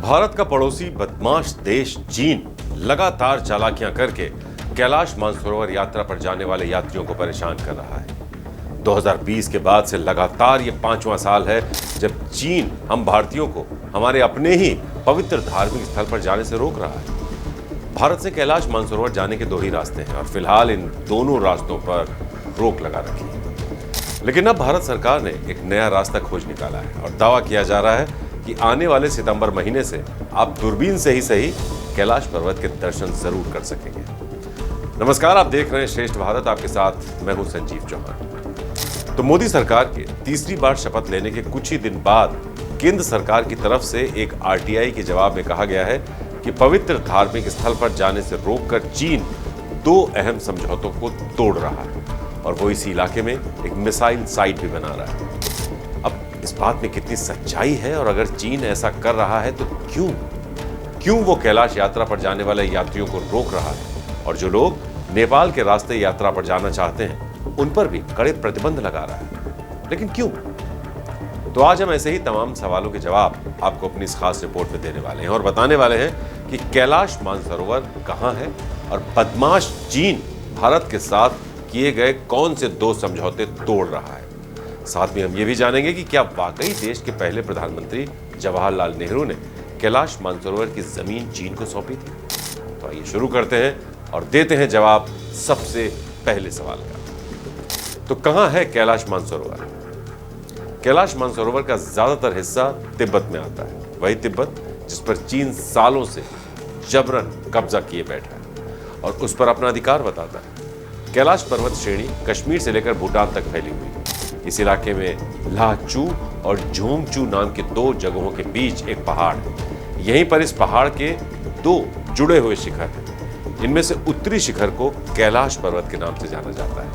भारत का पड़ोसी बदमाश देश चीन लगातार चालाकियां करके कैलाश मानसरोवर यात्रा पर जाने वाले यात्रियों को परेशान कर रहा है। 2020 के बाद से लगातार ये 5वां साल है जब चीन हम भारतीयों को हमारे अपने ही पवित्र धार्मिक स्थल पर जाने से रोक रहा है। भारत से कैलाश मानसरोवर जाने के दो ही रास्ते हैं और फिलहाल इन दोनों रास्तों पर रोक लगा रखी है। लेकिन अब भारत सरकार ने एक नया रास्ता खोज निकाला है और दावा किया जा रहा है कि आने वाले सितंबर महीने से आप दूरबीन से ही सही कैलाश पर्वत के दर्शन जरूर कर सकेंगे। नमस्कार, आप देख रहे हैं श्रेष्ठ भारत, आपके साथ मैं हूं संजीव चौहान। तो मोदी सरकार के तीसरी बार शपथ लेने के कुछ ही दिन बाद केंद्र सरकार की तरफ से एक आरटीआई के जवाब में कहा गया है कि पवित्र धार्मिक स्थल पर जाने से रोककर चीन दो अहम समझौतों को तोड़ रहा है और वो इसी इलाके में एक मिसाइल साइट भी बना रहा है। अब इस बात में कितनी सच्चाई है और अगर चीन ऐसा कर रहा है तो क्यों वो कैलाश यात्रा पर जाने वाले यात्रियों को रोक रहा है और जो लोग नेपाल के रास्ते यात्रा पर जाना चाहते हैं उन पर भी कड़े प्रतिबंध लगा रहा है। लेकिन क्यों? तो आज हम ऐसे ही तमाम सवालों के जवाब आपको अपनी इस खास रिपोर्ट में देने वाले हैं और बताने वाले हैं कि कैलाश मानसरोवर कहां है और बदमाश चीन भारत के साथ किए गए कौन से दो समझौते तोड़ रहा है। साथ में हम ये भी जानेंगे कि क्या वाकई देश के पहले प्रधानमंत्री जवाहरलाल नेहरू ने कैलाश मानसरोवर की जमीन चीन को सौंपी थी। तो आइए शुरू करते हैं और देते हैं जवाब सबसे पहले सवाल का। तो कहां है कैलाश मानसरोवर? कैलाश मानसरोवर का ज्यादातर हिस्सा तिब्बत में आता है, वही तिब्बत जिस पर चीन सालों से जबरन कब्जा किए बैठा है और उस पर अपना अधिकार बताता है। कैलाश पर्वत श्रेणी कश्मीर से लेकर भूटान तक फैली हुई है। इस इलाके में लाचू और झोंगचू नाम के दो जगहों के बीच एक पहाड़ है। यहीं पर इस पहाड़ के दो जुड़े हुए शिखर हैं। इनमें से उत्तरी शिखर को कैलाश पर्वत के नाम से जाना जाता है।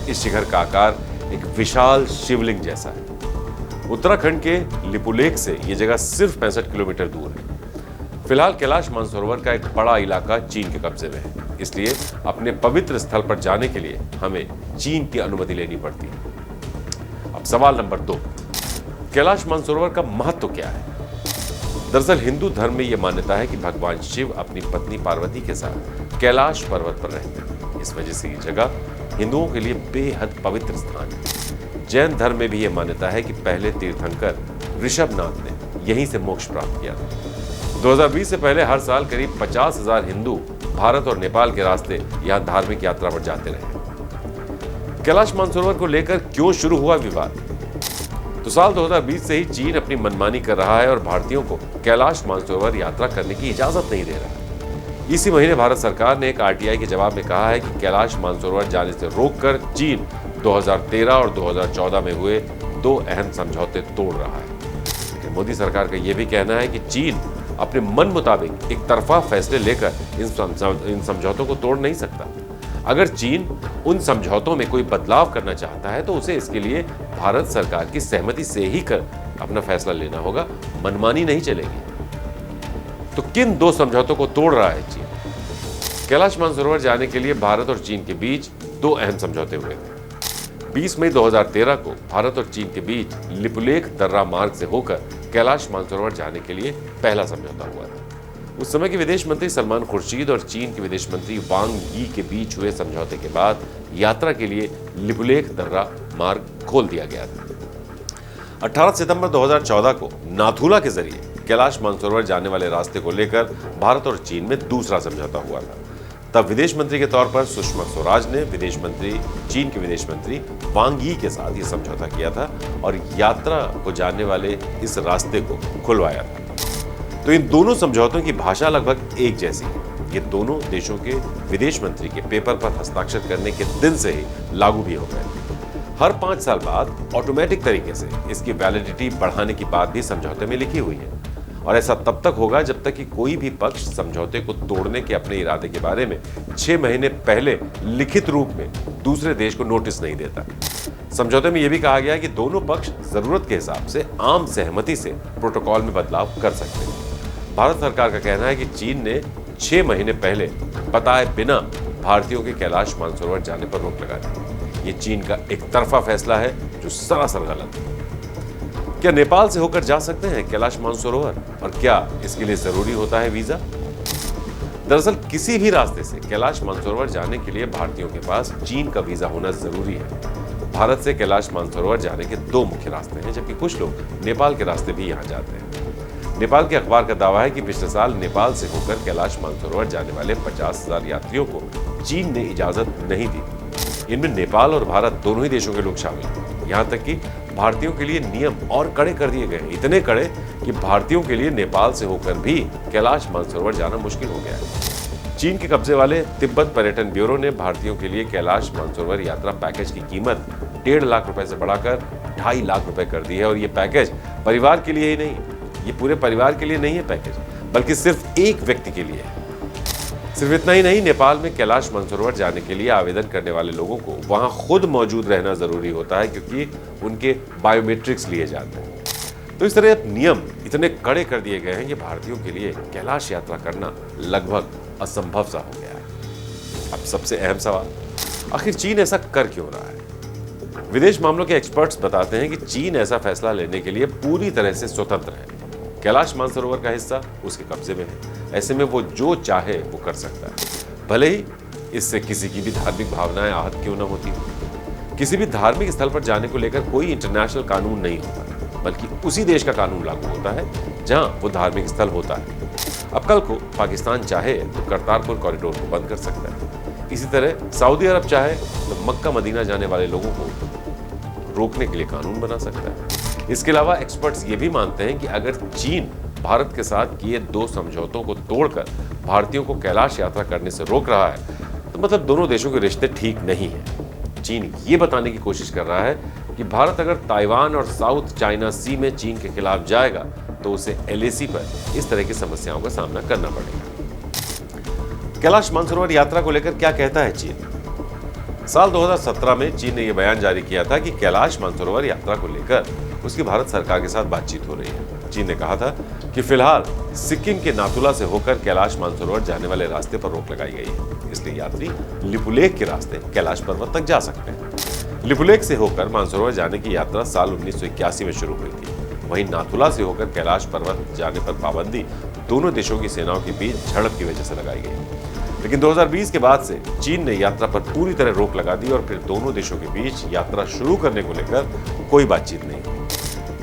इस शिखर का आकार एक विशाल शिवलिंग जैसा है। उत्तराखंड के लिपुलेख से यह जगह सिर्फ 65 किलोमीटर दूर है। फिलहाल कैलाश मानसरोवर का एक बड़ा इलाका चीन के कब्जे में है, इसलिए अपने पवित्र स्थल पर जाने के लिए हमें चीन की अनुमति लेनी पड़ती है। अब सवाल नंबर 2, कैलाश मानसरोवर का महत्व क्या है? दरअसल हिंदू धर्म में यह मान्यता है कि भगवान शिव अपनी पत्नी पार्वती के साथ कैलाश पर्वत पर रहते हैं। इस वजह से ये जगह हिंदुओं के लिए बेहद पवित्र स्थान है। जैन धर्म में भी यह मान्यता है कि पहले तीर्थंकर ऋषभनाथ ने यहीं से मोक्ष प्राप्त किया था। 2020 से पहले हर साल करीब 50,000 हिंदू भारत और नेपाल के रास्ते यहां धार्मिक यात्रा पर जाते रहे। कैलाश मानसरोवर को लेकर क्यों शुरू हुआ विवाद? तो साल 2020 से ही चीन अपनी मनमानी कर रहा है और भारतीयों को कैलाश मानसरोवर यात्रा करने की इजाजत नहीं दे रहा। इसी महीने भारत सरकार ने एक आरटीआई के जवाब में कहा है कि कैलाश मानसरोवर जाने से रोककर चीन 2013 और 2014 में हुए दो अहम समझौते तोड़ रहा है। लेकिन मोदी सरकार का यह भी कहना है कि चीन अपने मन मुताबिक एक तरफा फैसले लेकर इन समझौतों को तोड़ नहीं सकता। अगर चीन उन समझौतों में कोई बदलाव करना चाहता है तो उसे इसके लिए भारत सरकार की सहमति से ही कर अपना फैसला लेना होगा, मनमानी नहीं चलेगी। तो किन दो समझौतों को तोड़ रहा है चीन? कैलाश मानसरोवर जाने के लिए भारत और चीन के बीच दो अहम समझौते हुए थे। 20 मई 2013 को भारत और चीन के बीच लिपुलेख दर्रा मार्ग से होकर कैलाश मानसरोवर जाने के लिए पहला समझौता हुआ था। उस समय के विदेश मंत्री सलमान खुर्शीद और चीन के विदेश मंत्री वांग यी के बीच हुए समझौते के बाद यात्रा के लिए लिपुलेख दर्रा मार्ग खोल दिया गया था। 18 सितंबर 2014 को नाथुला के जरिए कैलाश मानसरोवर जाने वाले रास्ते को लेकर भारत और चीन में दूसरा समझौता हुआ था। तब विदेश मंत्री के तौर पर सुषमा स्वराज ने चीन के विदेश मंत्री वांग यी के साथ ये समझौता किया था और यात्रा को जाने वाले इस रास्ते को खुलवाया था। तो इन दोनों समझौतों की भाषा लगभग एक जैसी है। ये दोनों देशों के विदेश मंत्री के पेपर पर हस्ताक्षर करने के दिन से ही लागू भी हो गए। हर 5 साल बाद ऑटोमेटिक तरीके से इसकी वैलिडिटी बढ़ाने की बात भी समझौते में लिखी हुई है और ऐसा तब तक होगा जब तक कि कोई भी पक्ष समझौते को तोड़ने के अपने इरादे के बारे में 6 महीने पहले लिखित रूप में दूसरे देश को नोटिस नहीं देता। समझौते में यह भी कहा गया है कि दोनों पक्ष जरूरत के हिसाब से आम सहमति से प्रोटोकॉल में बदलाव कर सकते हैं। भारत सरकार का कहना है कि चीन ने 6 महीने पहले बताए बिना भारतीयों के कैलाश मानसरोवर जाने पर रोक लगा दी। ये चीन का एक तरफा फैसला है जो सरासर गलत है। क्या नेपाल से होकर जा सकते हैं कैलाश मानसरोवर, और क्या इसके लिए जरूरी होता है वीजा? दरअसल किसी भी रास्ते से कैलाश मानसरोवर जाने के लिए भारतीयों के पास चीन का वीजा होना जरूरी है। भारत से कैलाश मानसरोवर जाने के दो मुख्य रास्ते हैं, जबकि कुछ लोग नेपाल के रास्ते भी यहाँ जाते हैं। नेपाल के अखबार का दावा है कि पिछले साल नेपाल से होकर कैलाश मानसरोवर जाने वाले 50,000 यात्रियों को चीन ने इजाजत नहीं दी। इनमें नेपाल और भारत दोनों ही देशों के लोग शामिल हैं। यहाँ तक कि भारतीयों के लिए नियम और कड़े कर दिए गए, इतने कड़े कि भारतीयों के लिए नेपाल से होकर भी कैलाश मानसरोवर जाना मुश्किल हो गया है। चीन के कब्जे वाले तिब्बत पर्यटन ब्यूरो ने भारतीयों के लिए कैलाश मानसरोवर यात्रा पैकेज की कीमत 1.5 लाख रुपए से बढ़ाकर 2.5 लाख रुपए कर दी है। और ये पैकेज परिवार के लिए ही नहीं, ये पूरे परिवार के लिए नहीं है पैकेज, बल्कि सिर्फ एक व्यक्ति के लिए है। सिर्फ इतना ही नहीं, नेपाल में कैलाश मानसरोवर जाने के लिए आवेदन करने वाले लोगों को वहां खुद मौजूद रहना जरूरी होता है, क्योंकि उनके बायोमेट्रिक्स लिए जाते हैं। तो इस तरह नियम इतने कड़े कर दिए गए हैं कि भारतीयों के लिए कैलाश यात्रा करना लगभग असंभव सा हो गया है। अब सबसे अहम सवाल, आखिर चीन ऐसा कर क्यों रहा है? विदेश मामलों के एक्सपर्ट्स बताते हैं कि चीन ऐसा फैसला लेने के लिए पूरी तरह से स्वतंत्र है। कैलाश मानसरोवर का हिस्सा उसके कब्जे में है, ऐसे में वो जो चाहे वो कर सकता है, भले ही इससे किसी की भी धार्मिक भावनाएं आहत क्यों न होती। किसी भी धार्मिक स्थल पर जाने को लेकर कोई इंटरनेशनल कानून नहीं होता, बल्कि उसी देश का कानून लागू होता है जहां वो धार्मिक स्थल होता है। अब कल को पाकिस्तान चाहे तो करतारपुर कॉरिडोर को बंद कर सकता है। इसी तरह सऊदी अरब चाहे तो मक्का मदीना जाने वाले लोगों को रोकने के लिए कानून बना सकता है। इसके अलावा एक्सपर्ट्स ये भी मानते हैं कि अगर चीन भारत के साथ किए 2 समझौतों को तोड़कर भारतीयों को कैलाश यात्रा करने से रोक रहा है, तो मतलब दोनों देशों के रिश्ते ठीक नहीं है। चीन ये बताने की कोशिश कर रहा है कि भारत अगर ताइवान और साउथ चाइना सी में चीन के खिलाफ जाएगा तो उसे LAC पर इस तरह की समस्याओं का सामना करना पड़ेगा। कैलाश मानसरोवर यात्रा को लेकर क्या कहता है चीन? साल 2017 में चीन ने यह बयान जारी किया था कि कैलाश मानसरोवर यात्रा को लेकर उसकी भारत सरकार के साथ बातचीत हो रही है। चीन ने कहा था कि फिलहाल सिक्किम के नाथुला से होकर कैलाश मानसरोवर जाने वाले रास्ते पर रोक लगाई गई है, इसलिए यात्री लिपुलेख के रास्ते कैलाश पर्वत तक जा सकते हैं। लिपुलेख से होकर मानसरोवर जाने की यात्रा साल 1981 में शुरू हुई थी। वहीं नाथुला से होकर कैलाश पर्वत जाने पर पाबंदी दोनों देशों की सेनाओं के बीच झड़प की वजह से लगाई गई। लेकिन 2020 के बाद से चीन ने यात्रा पर पूरी तरह रोक लगा दी और फिर दोनों देशों के बीच यात्रा शुरू करने को लेकर कोई बातचीत नहीं।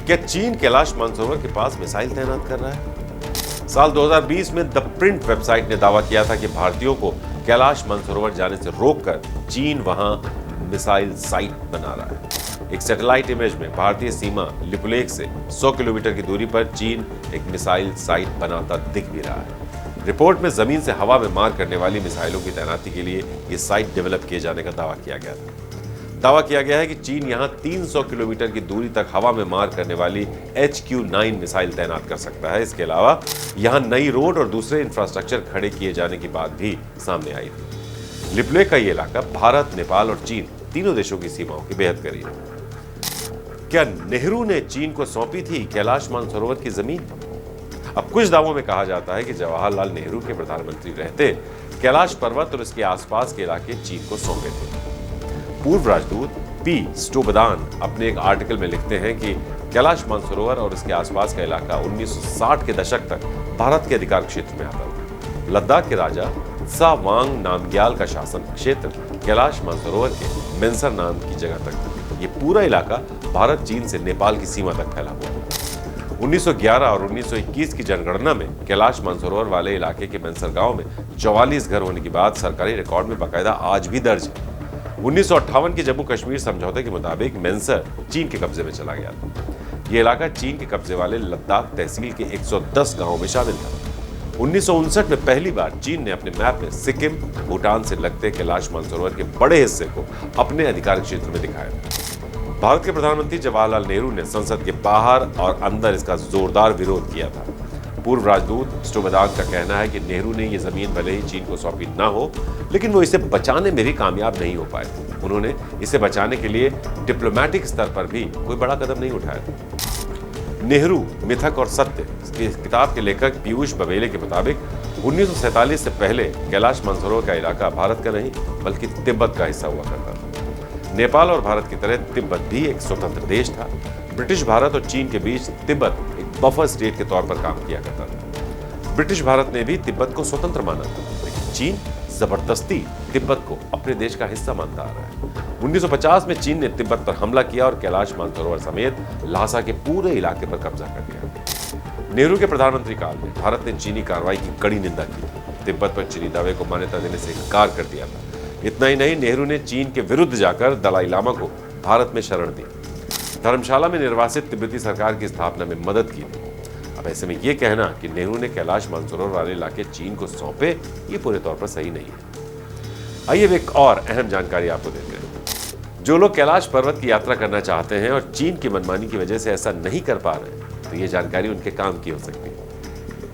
क्या चीन कैलाश मानसरोवर के पास मिसाइल तैनात कर रहा है? साल 2020 में द प्रिंट वेबसाइट ने दावा किया था कि भारतीयों को कैलाश मानसरोवर जाने से रोककर चीन वहां मिसाइल साइट बना रहा है। एक सैटेलाइट इमेज में भारतीय सीमा लिपुलेख से 100 किलोमीटर की दूरी पर चीन एक मिसाइल साइट बनाता दिख भी रहा है। रिपोर्ट में जमीन से हवा में मार करने वाली मिसाइलों की तैनाती के लिए ये साइट डेवलप किए जाने का दावा किया गया था। दावा किया गया है कि चीन यहां 300 किलोमीटर की दूरी तक हवा में मार करने वाली HQ-9 मिसाइल तैनात कर सकता है। इसके अलावा यहां नई रोड और दूसरे इंफ्रास्ट्रक्चर खड़े किए जाने की बात भी सामने आई थी। लिपुलेख का ये इलाका भारत, नेपाल और चीन तीनों देशों की सीमाओं के बेहद करीब है। क्या नेहरू ने चीन को सौंपी थी कैलाश मानसरोवर की जमीन? अब कुछ दावों में कहा जाता है कि जवाहरलाल नेहरू के प्रधानमंत्री रहते कैलाश पर्वत और इसके आसपास के इलाके चीन को सौंपे थे। पूर्व राजदूत P. स्टोबदान अपने एक आर्टिकल में लिखते हैं कि कैलाश मानसरोवर और इसके आसपास का इलाका 1960 के दशक तक भारत के अधिकार क्षेत्र में आता था। लद्दाख के राजा त्सा वांग नामग्याल का शासन क्षेत्र कैलाश मानसरोवर के मेंसर नाम की जगह तक था। ये पूरा इलाका भारत चीन से नेपाल की सीमा तक फैला हुआ था। 1911 और 1921 की जनगणना में कैलाश मानसरोवर वाले इलाके के मेंसर गांव में 44 घर होने की बात सरकारी रिकॉर्ड में बाकायदा आज भी दर्ज है। 1958 के जम्मू कश्मीर समझौते के मुताबिक मेंसर चीन के कब्जे में चला गया था। यह इलाका चीन के कब्जे वाले लद्दाख तहसील के 110 गांवों में शामिल था। 1959 में पहली बार चीन ने अपने मैप में सिक्किम, भूटान से लगते कैलाश मानसरोवर के बड़े हिस्से को अपने अधिकार क्षेत्र में दिखाया था। भारत के प्रधानमंत्री जवाहरलाल नेहरू ने संसद के बाहर और अंदर इसका जोरदार विरोध किया था। पूर्व राजदूत स्टोबदान का कहना है कि नेहरू ने यह जमीन भले ही चीन को सौंपी न हो, लेकिन वो इसे बचाने में भी कामयाब नहीं हो पाए। उन्होंने इसे बचाने के लिए डिप्लोमेटिक स्तर पर भी कोई बड़ा कदम नहीं उठाया था। नेहरू, मिथक और सत्य की किताब के लेखक पीयूष बघेले के मुताबिक 1947 से पहले कैलाश मानसरोवर का इलाका भारत का नहीं बल्कि तिब्बत का हिस्सा हुआ करता था। नेपाल और भारत की तरह तिब्बत भी एक स्वतंत्र देश था। ब्रिटिश भारत और चीन के बीच तिब्बत एक बफर स्टेट के तौर पर काम किया करता था। ब्रिटिश भारत ने भी तिब्बत को स्वतंत्र माना था, लेकिन चीन जबरदस्ती तिब्बत को अपने देश का हिस्सा मानता आ रहा है। 1950 में चीन ने तिब्बत पर हमला किया और कैलाश मानसरोवर समेत ल्हासा के पूरे इलाके पर कब्जा कर लिया। नेहरू के प्रधानमंत्री काल में भारत ने चीनी कार्रवाई की कड़ी निंदा की, तिब्बत पर चीनी दावे को मान्यता देने से इनकार कर दिया था। इतना ही नहीं, नेहरू ने चीन के विरुद्ध जाकर दलाई लामा को भारत में शरण दी, धर्मशाला में निर्वासित तिब्बती सरकार की स्थापना में मदद की थी। अब ऐसे में यह कहना कि नेहरू ने कैलाश मानसरोवर वाले इलाके चीन को सौंपे, ये पूरे तौर पर सही नहीं है। आइए एक और अहम जानकारी आपको देते हैं। जो लोग कैलाश पर्वत की यात्रा करना चाहते हैं और चीन की मनमानी की वजह से ऐसा नहीं कर पा रहे हैं, तो ये जानकारी उनके काम की हो सकती है,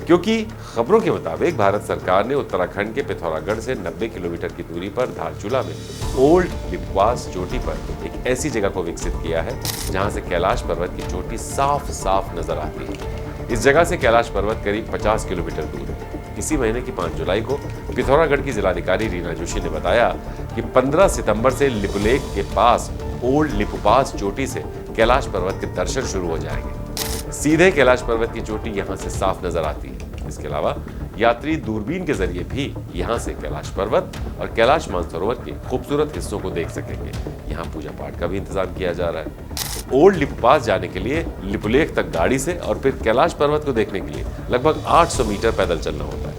क्योंकि खबरों के मुताबिक भारत सरकार ने उत्तराखंड के पिथौरागढ़ से 90 किलोमीटर की दूरी पर धारचूला में ओल्ड लिपुपास चोटी पर एक ऐसी जगह को विकसित किया है जहां से कैलाश पर्वत की चोटी साफ साफ नजर आती है। इस जगह से कैलाश पर्वत करीब 50 किलोमीटर दूर है। इसी महीने की 5 जुलाई को पिथौरागढ़ की जिलाधिकारी रीना जोशी ने बताया कि 15 सितंबर से लिपुलेख के पास ओल्ड लिपुपास चोटी से कैलाश पर्वत के दर्शन शुरू हो जाएंगे। सीधे कैलाश पर्वत की चोटी यहां से साफ नजर आती है। इसके अलावा यात्री दूरबीन के जरिए भी यहां से कैलाश पर्वत और कैलाश मानसरोवर के खूबसूरत हिस्सों को देख सकेंगे। यहां पूजा पाठ का भी इंतजाम किया जा रहा है। ओल्ड लिपुपास जाने के लिए लिपुलेख तक गाड़ी से और फिर कैलाश पर्वत को देखने के लिए लगभग 800 मीटर पैदल चलना होता है।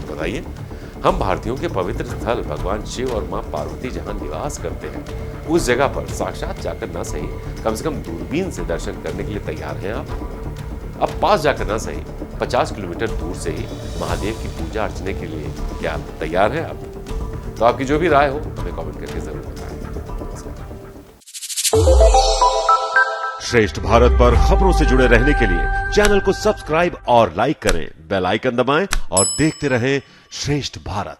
बताइए, हम भारतीयों के पवित्र स्थल भगवान शिव और मां पार्वती जहां निवास करते हैं, उस जगह पर साक्षात जाकर ना सही, कम से कम दूरबीन से दर्शन करने के लिए तैयार हैं आप? अब पास जाकर ना सही, 50 किलोमीटर दूर से ही महादेव की पूजा अर्चने के लिए क्या आप तैयार हैं आप? तो आपकी जो भी राय हो हमें कमेंट करके जरूर बताएं। श्रेष्ठ भारत पर खबरों से जुड़े रहने के लिए चैनल को सब्सक्राइब और लाइक करें, बेल आइकन दबाएं और देखते रहें श्रेष्ठ भारत।